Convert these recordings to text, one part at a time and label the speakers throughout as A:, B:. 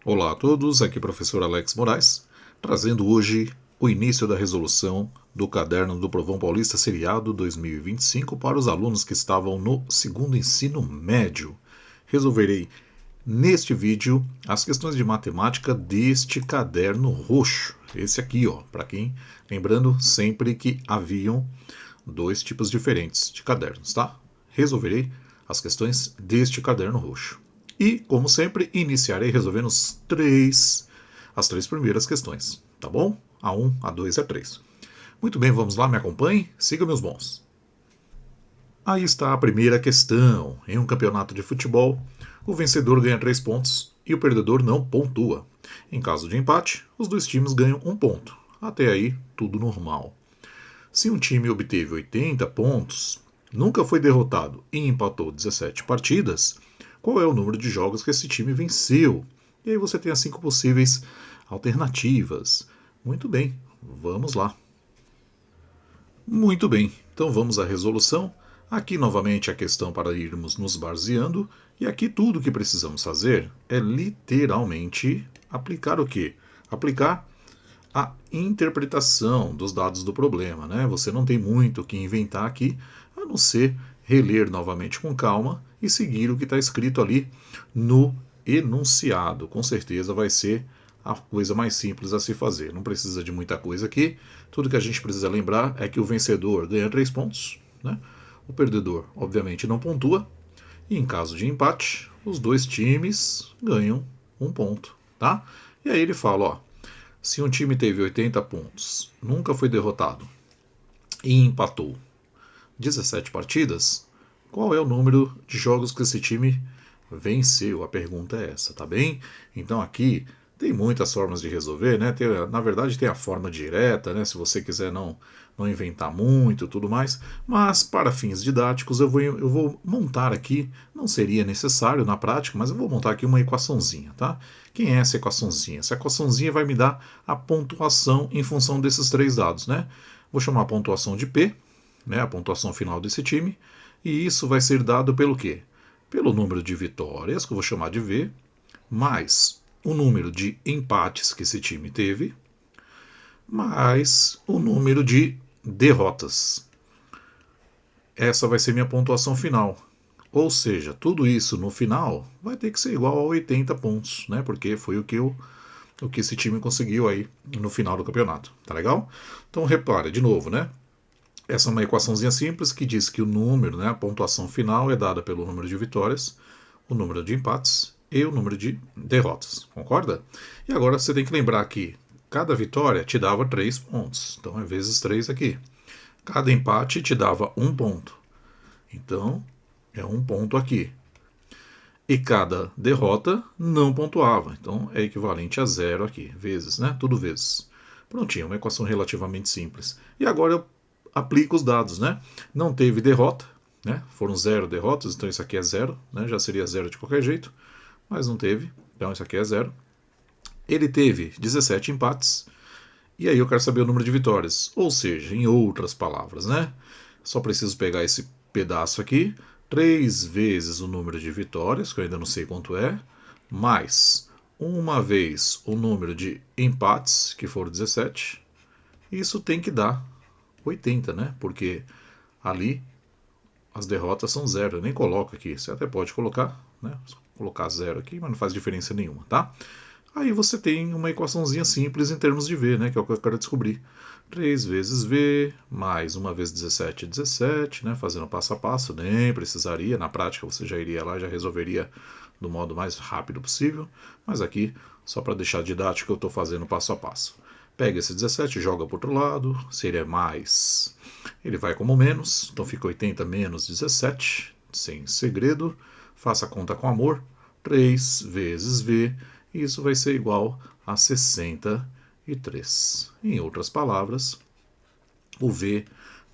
A: Olá a todos, aqui é o professor Alex Moraes, trazendo hoje o início da resolução do Caderno do Provão Paulista Seriado 2025 para os alunos que estavam no segundo ensino médio. Resolverei neste vídeo as questões de matemática deste caderno roxo, esse aqui, para quem, lembrando sempre que haviam dois tipos diferentes de cadernos, tá? Resolverei as questões deste caderno roxo. E, como sempre, iniciarei resolvendo as três primeiras questões, tá bom? A 1, a 2 e a 3. Muito bem, vamos lá, me acompanhe, siga meus bons. Aí está a primeira questão. Em um campeonato de futebol, o vencedor ganha 3 pontos e o perdedor não pontua. Em caso de empate, os dois times ganham 1 ponto. Até aí, tudo normal. Se um time obteve 80 pontos, nunca foi derrotado e empatou 17 partidas, qual é o número de jogos que esse time venceu? E aí você tem as 5 possíveis alternativas. Muito bem, vamos lá. Muito bem, então vamos à resolução. Aqui novamente a questão para irmos nos baseando. E aqui tudo o que precisamos fazer é literalmente aplicar o quê? Aplicar a interpretação dos dados do problema, né? Você não tem muito o que inventar aqui, a não ser reler novamente com calma e seguir o que está escrito ali no enunciado. Com certeza vai ser a coisa mais simples a se fazer. Não precisa de muita coisa aqui. Tudo que a gente precisa lembrar é que o vencedor ganha 3 pontos, né? O perdedor, obviamente, não pontua. E em caso de empate, os dois times ganham 1 ponto, tá? E aí ele fala, se um time teve 80 pontos, nunca foi derrotado e empatou 17 partidas, qual é o número de jogos que esse time venceu? A pergunta é essa, tá bem? Então aqui tem muitas formas de resolver, né? Na verdade tem a forma direta, né? Se você quiser não inventar muito e tudo mais, mas para fins didáticos eu vou montar aqui, não seria necessário na prática, mas eu vou montar aqui uma equaçãozinha, tá? Quem é essa equaçãozinha? Essa equaçãozinha vai me dar a pontuação em função desses 3 dados, né? Vou chamar a pontuação de P, né? A pontuação final desse time, e isso vai ser dado pelo quê? Pelo número de vitórias, que eu vou chamar de V, mais o número de empates que esse time teve, mais o número de derrotas. Essa vai ser minha pontuação final. Ou seja, tudo isso no final vai ter que ser igual a 80 pontos, né? Porque foi o que esse time conseguiu aí no final do campeonato. Tá legal? Então repare de novo, né? Essa é uma equaçãozinha simples que diz que o número, né, a pontuação final é dada pelo número de vitórias, o número de empates e o número de derrotas. Concorda? E agora você tem que lembrar que cada vitória te dava 3 pontos. Então é vezes 3 aqui. Cada empate te dava 1 ponto. Então é 1 ponto aqui. E cada derrota não pontuava. Então é equivalente a 0 aqui. Vezes, né? Tudo vezes. Prontinho, uma equação relativamente simples. E agora eu aplico os dados, né? Não teve derrota, né? Foram 0 derrotas, então isso aqui é 0, né? Já seria 0 de qualquer jeito, mas não teve, então isso aqui é 0. Ele teve 17 empates, e aí eu quero saber o número de vitórias, ou seja, em outras palavras, né? Só preciso pegar esse pedaço aqui, 3 vezes o número de vitórias, que eu ainda não sei quanto é, mais uma vez o número de empates, que foram 17, isso tem que dar 80, né? Porque ali as derrotas são 0. Eu nem coloco aqui. Você até pode colocar, né? Colocar 0 aqui, mas não faz diferença nenhuma, tá? Aí você tem uma equaçãozinha simples em termos de V, né? Que é o que eu quero descobrir. 3 vezes V, mais uma vez 17, 17, né? Fazendo passo a passo, nem precisaria. Na prática você já iria lá e já resolveria do modo mais rápido possível. Mas aqui, só para deixar didático, eu estou fazendo passo a passo. Pega esse 17, joga para o outro lado. Se ele é mais, ele vai como menos. Então fica 80 menos 17, sem segredo. Faça a conta com amor. 3 vezes V, isso vai ser igual a 63. Em outras palavras, o V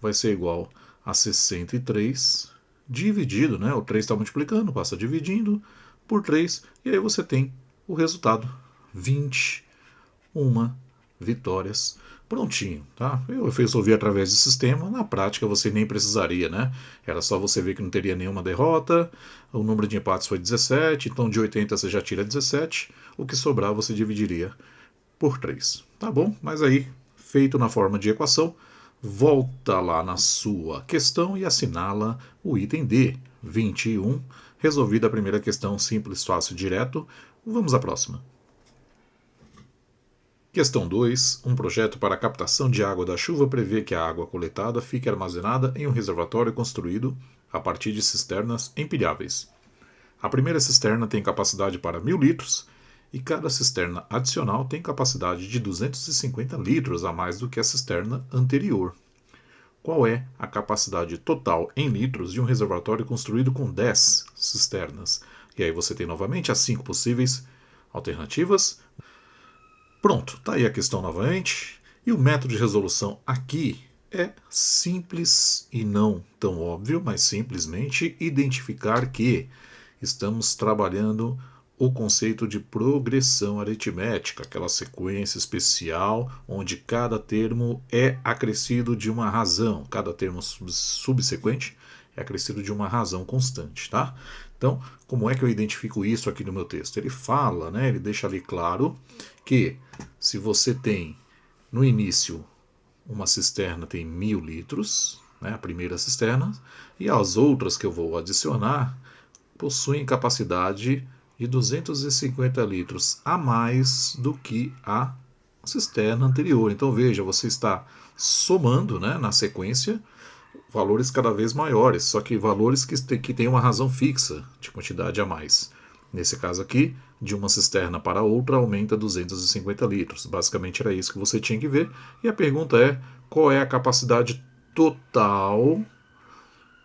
A: vai ser igual a 63 dividido, né? O 3 está multiplicando, passa dividindo por 3, e aí você tem o resultado, 21 vitórias Prontinho, tá? Eu resolvi através do sistema, na prática você nem precisaria, né? Era só você ver que não teria nenhuma derrota, o número de empates foi 17, então de 80 você já tira 17, o que sobrar você dividiria por 3, tá bom? Mas aí, feito na forma de equação, volta lá na sua questão e assinala o item D, 21, resolvida a primeira questão simples, fácil, direto. Vamos à próxima. Questão 2. Um projeto para a captação de água da chuva prevê que a água coletada fique armazenada em um reservatório construído a partir de cisternas empilháveis. A primeira cisterna tem capacidade para 1.000 litros e cada cisterna adicional tem capacidade de 250 litros a mais do que a cisterna anterior. Qual é a capacidade total em litros de um reservatório construído com 10 cisternas? E aí você tem novamente as 5 possíveis alternativas. Pronto, está aí a questão novamente. E o método de resolução aqui é simples e não tão óbvio, mas simplesmente identificar que estamos trabalhando o conceito de progressão aritmética, aquela sequência especial onde cada termo é acrescido de uma razão, cada termo subsequente é acrescido de uma razão constante, tá? Então, como é que eu identifico isso aqui no meu texto? Ele fala, né, ele deixa ali claro que se você tem no início uma cisterna tem 1.000 litros, né, a primeira cisterna, e as outras que eu vou adicionar possuem capacidade de 250 litros a mais do que a cisterna anterior. Então veja, você está somando, né, na sequência valores cada vez maiores, só que valores que têm uma razão fixa de quantidade a mais. Nesse caso aqui, de uma cisterna para outra aumenta 250 litros. Basicamente era isso que você tinha que ver. E a pergunta é, qual é a capacidade total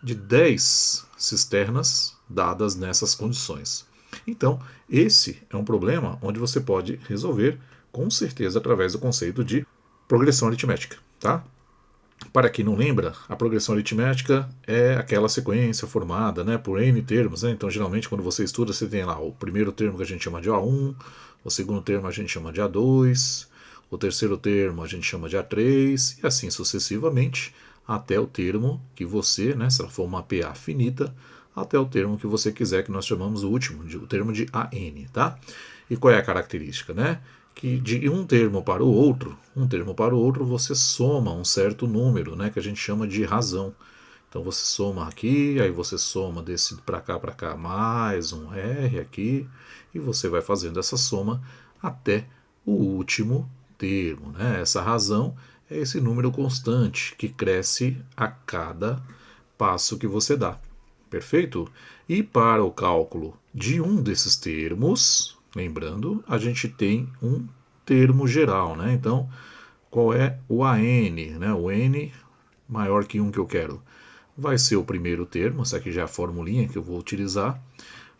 A: de 10 cisternas dadas nessas condições? Então, esse é um problema onde você pode resolver com certeza através do conceito de progressão aritmética, tá? Para quem não lembra, a progressão aritmética é aquela sequência formada, né, por N termos, né? Então, geralmente, quando você estuda, você tem lá o primeiro termo que a gente chama de A1, o segundo termo a gente chama de A2, o terceiro termo a gente chama de A3, e assim sucessivamente, até o termo que você, né, se ela for uma PA finita, até o termo que você quiser, que nós chamamos o último, o termo de AN, tá? E qual é a característica, né? Que de um termo para o outro, você soma um certo número, né, que a gente chama de razão. Então você soma aqui, aí você soma desse para cá, mais um R aqui, e você vai fazendo essa soma até o último termo, né? Essa razão é esse número constante que cresce a cada passo que você dá. Perfeito? E para o cálculo de um desses termos, lembrando, a gente tem um termo geral, né? Então, qual é o AN, né? O N maior que 1 que eu quero. Vai ser o primeiro termo, essa aqui já é a formulinha que eu vou utilizar,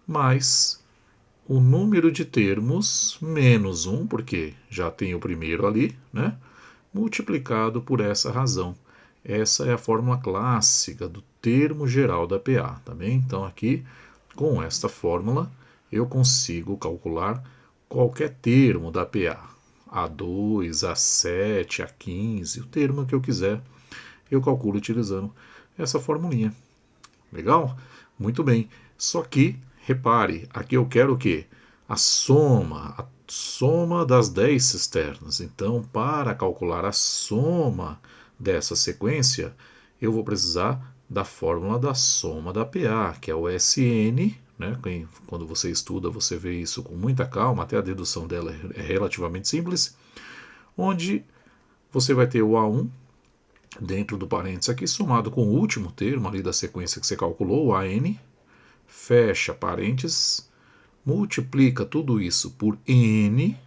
A: mais o número de termos menos 1, porque já tem o primeiro ali, né? Multiplicado por essa razão. Essa é a fórmula clássica do termo geral da PA, tá bem? Então aqui, com esta fórmula, eu consigo calcular qualquer termo da PA. A2, A7, A15, o termo que eu quiser, eu calculo utilizando essa formulinha. Legal? Muito bem. Só que, repare, aqui eu quero o quê? A soma das 10 cisternas. Então, para calcular a soma dessa sequência, eu vou precisar da fórmula da soma da PA, que é o SN, né? Quando você estuda, você vê isso com muita calma, até a dedução dela é relativamente simples, onde você vai ter o A1 dentro do parênteses aqui, somado com o último termo ali da sequência que você calculou, o AN, fecha parênteses, multiplica tudo isso por N,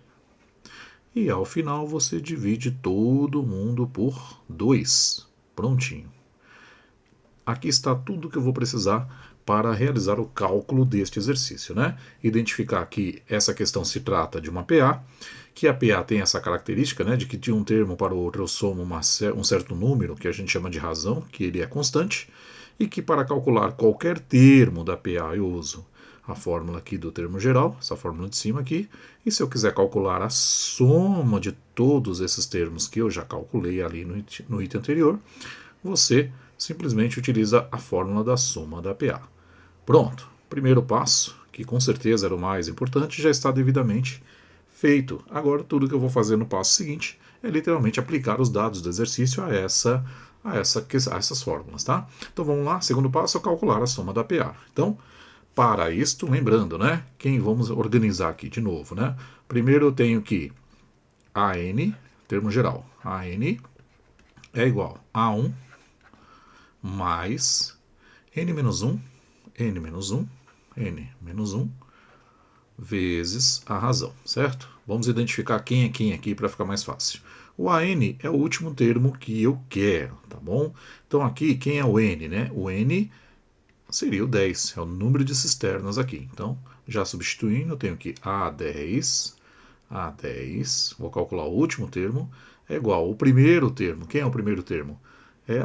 A: e ao final você divide todo mundo por 2. Prontinho. Aqui está tudo que eu vou precisar para realizar o cálculo deste exercício, né? Identificar que essa questão se trata de uma PA, que a PA tem essa característica, né, de que de um termo para o outro eu somo um certo número, que a gente chama de razão, que ele é constante, e que para calcular qualquer termo da PA eu uso a fórmula aqui do termo geral, essa fórmula de cima aqui, e se eu quiser calcular a soma de todos esses termos que eu já calculei ali no item anterior, você simplesmente utiliza a fórmula da soma da PA. Pronto, primeiro passo, que com certeza era o mais importante, já está devidamente feito. Agora tudo que eu vou fazer no passo seguinte é literalmente aplicar os dados do exercício a essas fórmulas, tá? Então vamos lá, segundo passo é calcular a soma da PA. Então, para isto, lembrando, né? Vamos organizar aqui de novo, né? Primeiro eu tenho que AN, termo geral, AN é igual a 1 mais N-1, N-1, N-1, vezes a razão, certo? Vamos identificar quem é quem aqui para ficar mais fácil. O AN é o último termo que eu quero, tá bom? Então aqui, quem é o N, né? O N seria o 10, é o número de cisternas aqui. Então, já substituindo, eu tenho que A10, vou calcular o último termo, é igual ao primeiro termo. Quem é o primeiro termo? É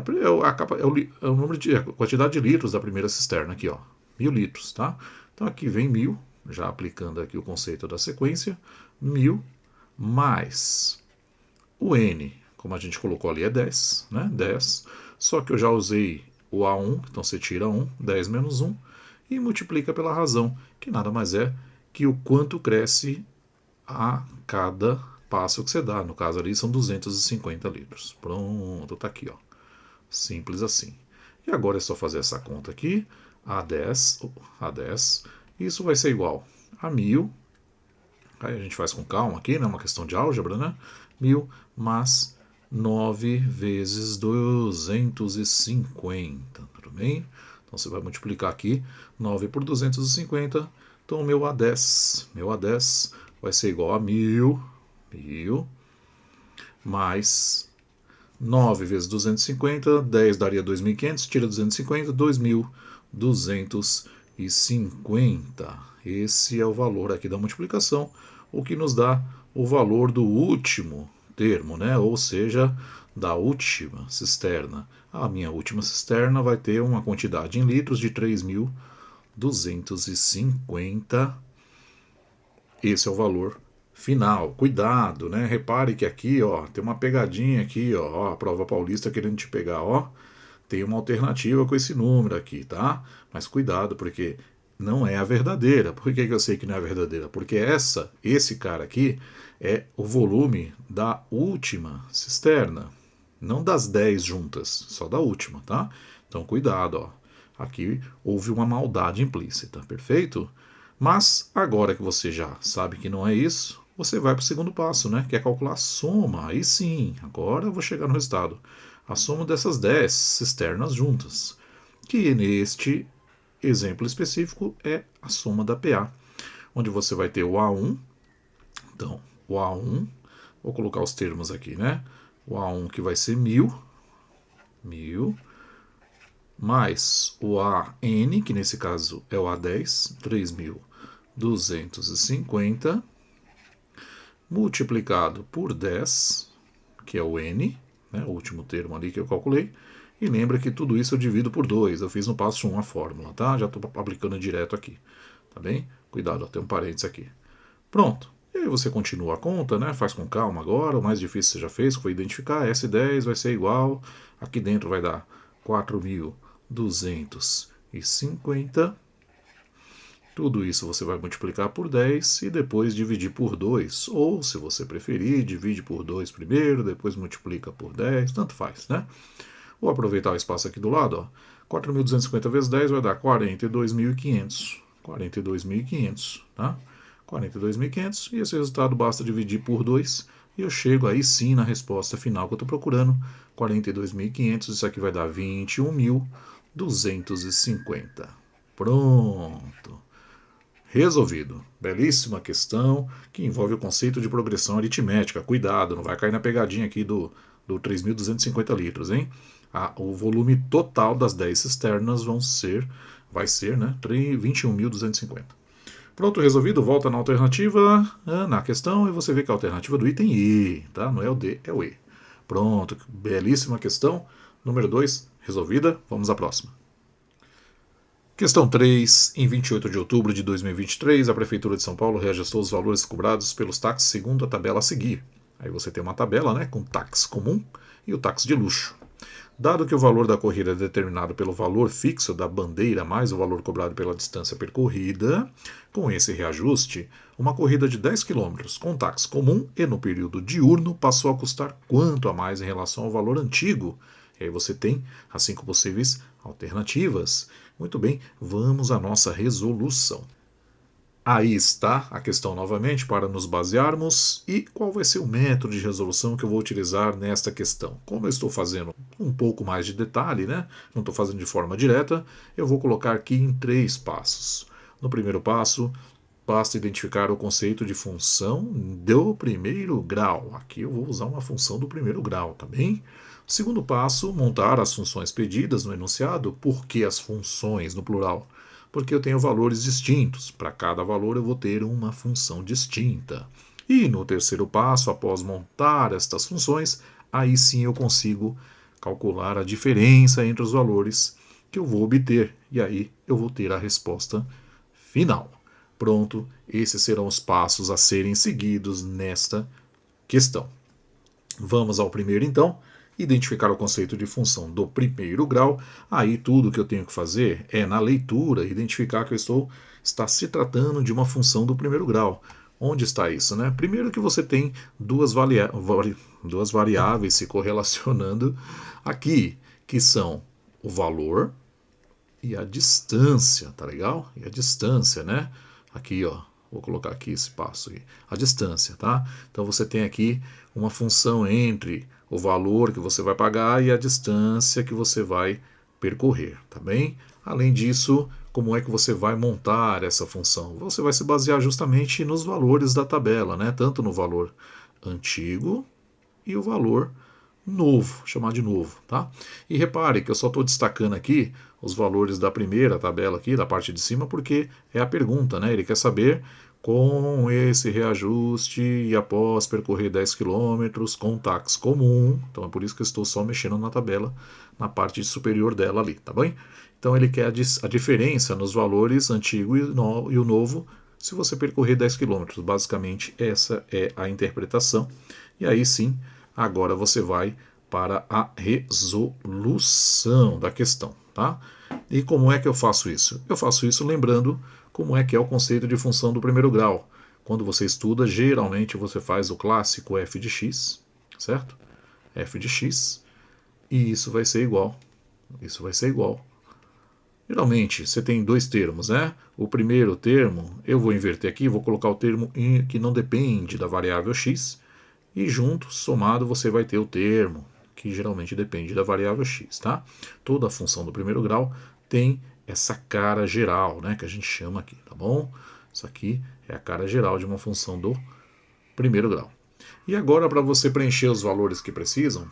A: o número a quantidade de litros da primeira cisterna aqui, ó, 1000 litros, tá? Então aqui vem 1000, já aplicando aqui o conceito da sequência, 1000 mais o N, como a gente colocou ali, é 10, né? 10, só que eu já usei o A1, então você tira 1, 10 menos 1, e multiplica pela razão, que nada mais é que o quanto cresce a cada passo que você dá. No caso ali são 250 litros. Pronto, tá aqui, ó. Simples assim. E agora é só fazer essa conta aqui, A10, isso vai ser igual a 1000, aí a gente faz com calma aqui, né, uma questão de álgebra, né, 1000 mais 9 vezes 250, tudo bem? Então você vai multiplicar aqui 9 por 250, então meu A10 vai ser igual a 1000 mais 9 vezes 250, 10 daria 2.500, tira 250, 2.250. Esse é o valor aqui da multiplicação, o que nos dá o valor do último termo, né? Ou seja, da última cisterna. A minha última cisterna vai ter uma quantidade em litros de 3.250. Esse é o valor final. Cuidado, né? Repare que aqui, ó, tem uma pegadinha aqui, ó, a prova paulista querendo te pegar, ó. Tem uma alternativa com esse número aqui, tá? Mas cuidado, porque não é a verdadeira. Por que eu sei que não é a verdadeira? Porque esse cara aqui é o volume da última cisterna, não das 10 juntas, só da última, tá? Então cuidado, ó. Aqui houve uma maldade implícita, perfeito? Mas agora que você já sabe que não é isso, você vai para o segundo passo, né? Que é calcular a soma. Aí sim, agora eu vou chegar no resultado. A soma dessas 10 cisternas juntas, que neste exemplo específico é a soma da PA, onde você vai ter o A1. Então, o A1, vou colocar os termos aqui, né? O A1 que vai ser 1000, mais o AN, que nesse caso é o A10, 3.250, multiplicado por 10, que é o N, né, o último termo ali que eu calculei, e lembra que tudo isso eu divido por 2, eu fiz no passo 1 a fórmula, tá? Já estou aplicando direto aqui, tá bem? Cuidado, ó, tem um parênteses aqui. Pronto, e aí você continua a conta, né? Faz com calma agora, o mais difícil você já fez, que foi identificar, S10 vai ser igual, aqui dentro vai dar 4.250, tudo isso você vai multiplicar por 10 e depois dividir por 2. Ou, se você preferir, divide por 2 primeiro, depois multiplica por 10, tanto faz, né? Vou aproveitar o espaço aqui do lado, ó. 4.250 vezes 10 vai dar 42.500. 42.500, tá? 42.500, e esse resultado basta dividir por 2 e eu chego aí sim na resposta final que eu estou procurando, 42.500, isso aqui vai dar 21.250. Pronto. Resolvido. Belíssima questão que envolve o conceito de progressão aritmética. Cuidado, não vai cair na pegadinha aqui do 3.250 litros, hein? O volume total das 10 cisternas vai ser, né, 21.250. Pronto, resolvido. Volta na alternativa, na questão, e você vê que a alternativa do item E, tá? Não é o D, é o E. Pronto, belíssima questão. Número 2, resolvida. Vamos à próxima. Questão 3. Em 28 de outubro de 2023, a Prefeitura de São Paulo reajustou os valores cobrados pelos táxis segundo a tabela a seguir. Aí você tem uma tabela, né, com táxi comum e o táxi de luxo. Dado que o valor da corrida é determinado pelo valor fixo da bandeira mais o valor cobrado pela distância percorrida, com esse reajuste, uma corrida de 10 km com táxi comum e no período diurno passou a custar quanto a mais em relação ao valor antigo? E aí você tem as 5 possíveis alternativas. Muito bem, vamos à nossa resolução. Aí está a questão novamente para nos basearmos e qual vai ser o método de resolução que eu vou utilizar nesta questão. Como eu estou fazendo um pouco mais de detalhe, né? Não estou fazendo de forma direta, eu vou colocar aqui em 3 passos. No primeiro passo, basta identificar o conceito de função do primeiro grau. Aqui eu vou usar uma função do primeiro grau, tá bem? Segundo passo, montar as funções pedidas no enunciado. Por que as funções no plural? Porque eu tenho valores distintos. Para cada valor eu vou ter uma função distinta. E no terceiro passo, após montar estas funções, aí sim eu consigo calcular a diferença entre os valores que eu vou obter. E aí eu vou ter a resposta final. Pronto, esses serão os passos a serem seguidos nesta questão. Vamos ao primeiro então. Identificar o conceito de função do primeiro grau. Aí tudo que eu tenho que fazer é, na leitura, identificar que está se tratando de uma função do primeiro grau. Onde está isso, né? Primeiro que você tem duas variáveis se correlacionando aqui, que são o valor e a distância, tá legal? E a distância, né? Aqui, ó, vou colocar aqui esse passo aqui. A distância, tá? Então você tem aqui uma função entre o valor que você vai pagar e a distância que você vai percorrer, tá bem? Além disso, como é que você vai montar essa função? Você vai se basear justamente nos valores da tabela, né? Tanto no valor antigo e o valor novo, chamar de novo, tá? E repare que eu só estou destacando aqui os valores da primeira tabela aqui, da parte de cima, porque é a pergunta, né? Ele quer saber com esse reajuste e após percorrer 10 km com táxi comum, então é por isso que eu estou só mexendo na tabela, na parte superior dela ali, tá bem? Então ele quer a diferença nos valores antigo e o novo se você percorrer 10 km. Basicamente essa é a interpretação. E aí sim, agora você vai para a resolução da questão, tá? E como é que eu faço isso? Eu faço isso lembrando como é que é o conceito de função do primeiro grau. Quando você estuda, geralmente você faz o clássico f de x, certo? F de x, e isso vai ser igual. Isso vai ser igual. Geralmente você tem dois termos, né? O primeiro termo, eu vou inverter aqui, vou colocar o termo que não depende da variável x, e junto, somado, você vai ter o termo que geralmente depende da variável x, tá? Toda a função do primeiro grau tem essa cara geral, né, que a gente chama aqui, tá bom? Isso aqui é a cara geral de uma função do primeiro grau. E agora, para você preencher os valores que precisam,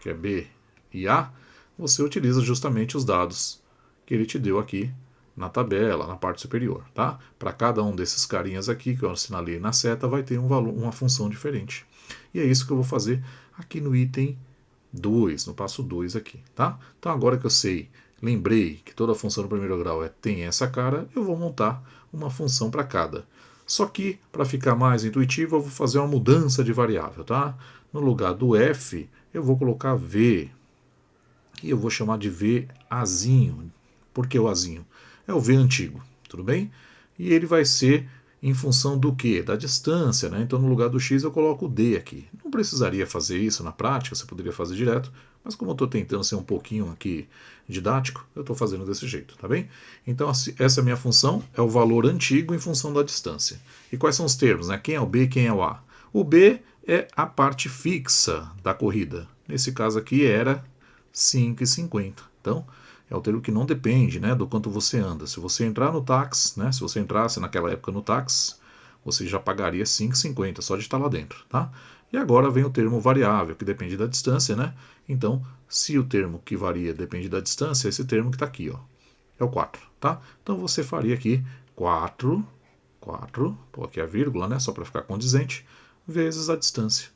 A: que é b e a, você utiliza justamente os dados que ele te deu aqui na tabela, na parte superior, tá? Para cada um desses carinhas aqui que eu assinalei na seta, vai ter um valor, uma função diferente. E é isso que eu vou fazer aqui no item 2, no passo 2 aqui, tá? Então agora que eu sei, lembrei que toda função do primeiro grau tem essa cara, eu vou montar uma função para cada. Só que, para ficar mais intuitivo, eu vou fazer uma mudança de variável, tá? No lugar do f, eu vou colocar v. E eu vou chamar de v azinho. Por que o azinho? É o v antigo, tudo bem? E ele vai ser em função do quê? Da distância, né? Então no lugar do x eu coloco o d aqui. Não precisaria fazer isso na prática, você poderia fazer direto, mas como eu estou tentando ser um pouquinho aqui didático, eu estou fazendo desse jeito, tá bem? Então essa minha função é o valor antigo em função da distância. E quais são os termos, né? Quem é o b, quem é o a? O b é a parte fixa da corrida. Nesse caso aqui era 5,50. Então, é o termo que não depende, né, do quanto você anda. Se você entrar no táxi, né, se você entrasse naquela época no táxi, você já pagaria 5,50 só de estar lá dentro, tá? E agora vem o termo variável, que depende da distância, né? Então, se o termo que varia depende da distância, esse termo que está aqui, ó, é o 4, tá? Então você faria aqui 4, pô, aqui a vírgula, né, só para ficar condizente, vezes a distância.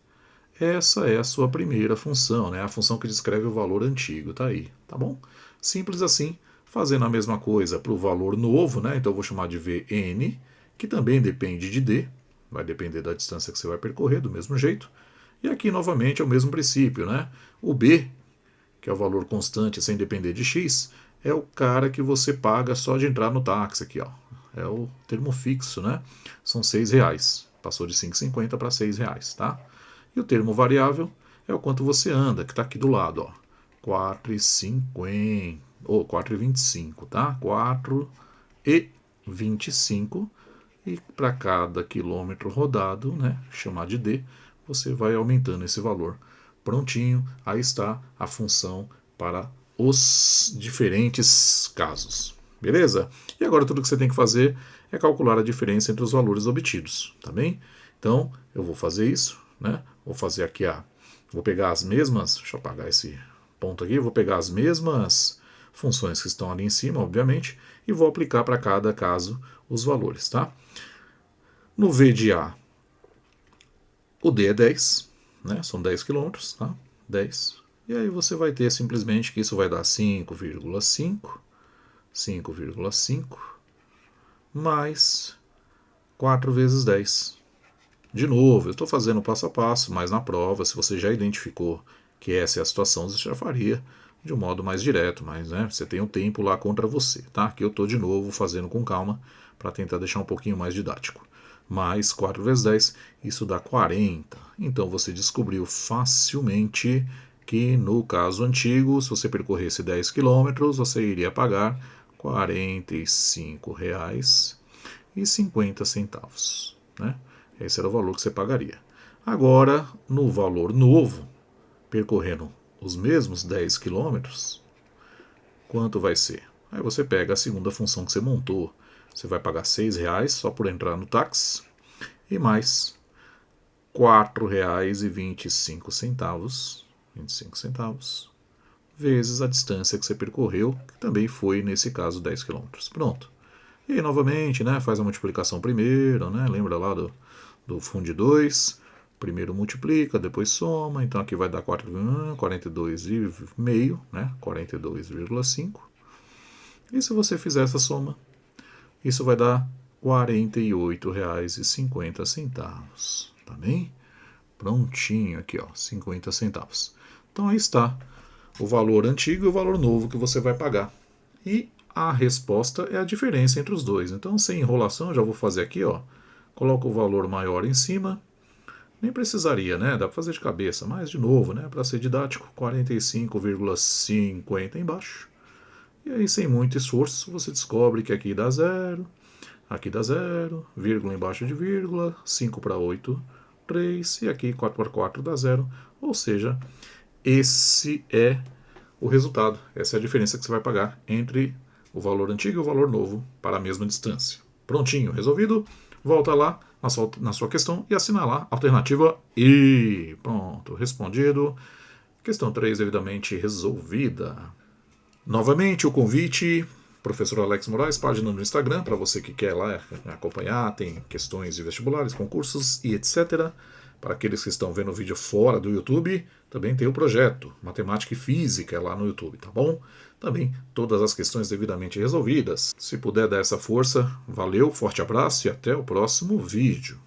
A: Essa é a sua primeira função, né? A função que descreve o valor antigo, tá aí, tá bom? Simples assim, Fazendo a mesma coisa para o valor novo, né? Então eu vou chamar de Vn, que também depende de d, vai depender da distância que você vai percorrer, do mesmo jeito. E aqui novamente é o mesmo princípio, né? O b, que é o valor constante sem depender de x, é o cara que você paga só de entrar no táxi aqui, ó. É o termo fixo, né? São R$6. Passou de 5,50 para R$6, tá? E o termo variável é o quanto você anda, que está aqui do lado, ó. 4,50, ou 4,25, tá? 4,25. E para cada quilômetro rodado, né, chamar de D, você vai aumentando esse valor. Prontinho, aí está a função para os diferentes casos. Beleza? E agora tudo que você tem que fazer é calcular a diferença entre os valores obtidos, tá bem? Então, eu vou fazer isso, né? Vou fazer aqui vou pegar as mesmas, deixa eu apagar esse ponto aqui, vou pegar as mesmas funções que estão ali em cima, obviamente, e vou aplicar para cada caso os valores, tá? No V de A, o D é 10, né? São 10 km, tá? 10. E aí você vai ter simplesmente que isso vai dar 5,5, 5,5, mais 4 vezes 10. De novo, eu estou fazendo passo a passo, mas na prova, se você já identificou que essa é a situação, você já faria de um modo mais direto, mas né, você tem um tempo lá contra você, tá? Aqui eu estou de novo fazendo com calma para tentar deixar um pouquinho mais didático. Mais 4 vezes 10, isso dá 40. Então você descobriu facilmente que no caso antigo, se você percorresse 10 km, você iria pagar R$ 45,50, né? Esse era o valor que você pagaria. Agora, no valor novo, percorrendo os mesmos 10 km, quanto vai ser? Aí você pega a segunda função que você montou. Você vai pagar R$6 só por entrar no táxi e mais R$4,25, 25 centavos, vezes a distância que você percorreu, que também foi, nesse caso, 10 km. Pronto. E aí, novamente, né, faz a multiplicação primeiro, né, lembra lá do fundo de 2, primeiro multiplica, depois soma, então aqui vai dar 42,5, né, 42,5. E se você fizer essa soma, isso vai dar R$ 48,50, tá bem? Prontinho aqui, ó, 50 centavos. Então aí está o valor antigo e o valor novo que você vai pagar. E a resposta é a diferença entre os dois. Então, sem enrolação, já vou fazer aqui, ó. Coloco o valor maior em cima. Nem precisaria, né? Dá para fazer de cabeça, mas de novo, né? Para ser didático, 45,50 embaixo. E aí, sem muito esforço, você descobre que aqui dá zero, vírgula embaixo de vírgula, 5 para 8, 3, e aqui 4 por 4 dá zero. Ou seja, esse é o resultado. Essa é a diferença que você vai pagar entre o valor antigo e o valor novo para a mesma distância. Prontinho, resolvido? Volta lá na sua questão e assina lá a alternativa E. Pronto, respondido. Questão 3 devidamente resolvida. Novamente o convite, professor Alex Moraes, página no Instagram, para você que quer lá acompanhar, tem questões de vestibulares, concursos e etc. Para aqueles que estão vendo o vídeo fora do YouTube, também tem o projeto Matemática e Física lá no YouTube, tá bom? Também todas as questões devidamente resolvidas. Se puder dar essa força, valeu, forte abraço e até o próximo vídeo.